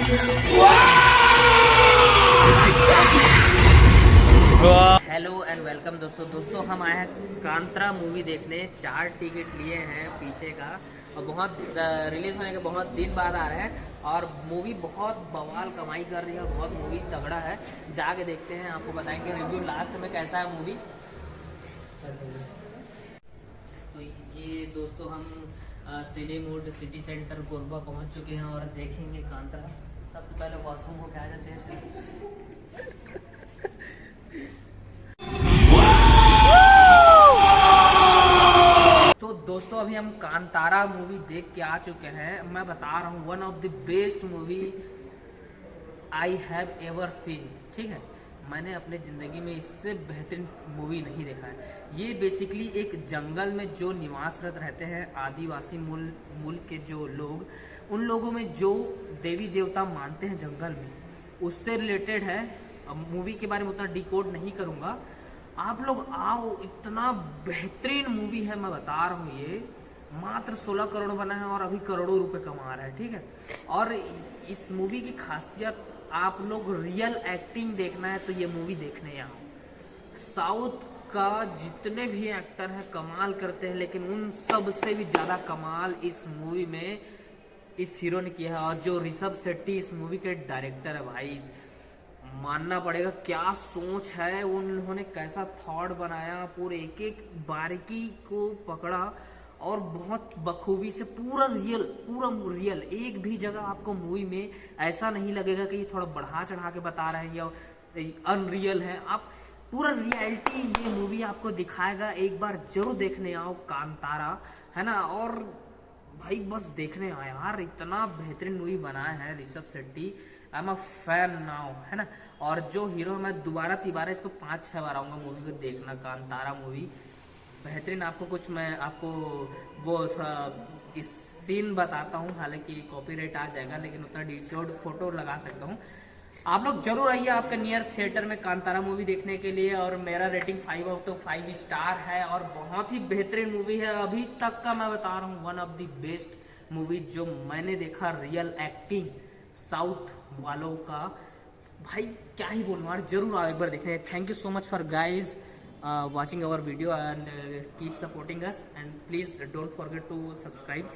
Hello and welcome दोस्तों हम आए हैं कांतारा मूवी देखने। 4 टिकट लिए हैं पीछे का और बहुत रिलीज होने के बहुत दिन बाद आ रहे हैं और मूवी बहुत बवाल कमाई कर रही है। बहुत मूवी तगड़ा है, जाके देखते हैं, आपको बताएंगे रिव्यू लास्ट में कैसा है मूवी। तो ये दोस्तों हम सिनेमोड सिटी सेंटर कोरबा पहुंच चुके हैं और देखेंगे कांतारा। सबसे पहले वॉशरूम होके आ जाते हैं। तो दोस्तों अभी हम कांतारा मूवी देख के आ चुके हैं। मैं बता रहा हूँ one of the best movie I have ever seen. ठीक है, मैंने अपने ज़िंदगी में इससे बेहतरीन मूवी नहीं देखा है। ये बेसिकली एक जंगल में जो निवासरत रहते हैं आदिवासी मूल के जो लोग, उन लोगों में जो देवी देवता मानते हैं जंगल में, उससे रिलेटेड है। अब मूवी के बारे में उतना डिकोड नहीं करूँगा, आप लोग आओ। इतना बेहतरीन मूवी है, मैं बता रहा हूँ। ये मात्र 16 करोड़ बना है और अभी करोड़ों रुपए कमा रहा है। ठीक है, और इस मूवी की खासियत, आप लोग रियल एक्टिंग देखना है तो ये मूवी देखने आओ। साउथ का जितने भी एक्टर हैं कमाल करते हैं, लेकिन उन सब से भी ज्यादा कमाल इस मूवी में इस हीरो ने किया है। और जो ऋषभ शेट्टी इस मूवी के डायरेक्टर है, भाई मानना पड़ेगा, क्या सोच है उन्होंने, कैसा थॉट बनाया, पूरे एक एक बारीकी को पकड़ा और बहुत बखूबी से पूरा रियल। एक भी जगह आपको मूवी में ऐसा नहीं लगेगा कि ये थोड़ा बढ़ा चढ़ा के बता रहे हैं या अनरियल है। आप पूरा रियलिटी ये मूवी आपको दिखाएगा। एक बार जरूर देखने आओ कांतारा, है ना। और भाई बस देखने आओ यार, इतना बेहतरीन मूवी बनाया है Rishabh Shetty. I am a fan now, है ना। और जो हीरो, मैं दोबारा तिबारा इसको 5-6 बार आऊँगा मूवी को देखना। कांतारा मूवी बेहतरीन। आपको कुछ मैं आपको वो थोड़ा इस सीन बताता हूँ, हालांकि कॉपीराइट आ जाएगा, लेकिन उतना डिटेल्ड फोटो लगा सकता हूँ। आप लोग जरूर आइए आपके नियर थिएटर में कांतारा मूवी देखने के लिए। और मेरा रेटिंग 5/5 स्टार है और बहुत ही बेहतरीन मूवी है। अभी तक का मैं बता रहा हूँ one of the best movie जो मैंने देखा। रियल एक्टिंग साउथ वालों का, भाई क्या ही बोलूँ यार, जरूर आओ एक बार देखने। Thank you so much for guys watching our video and keep supporting us, and please don't forget to subscribe.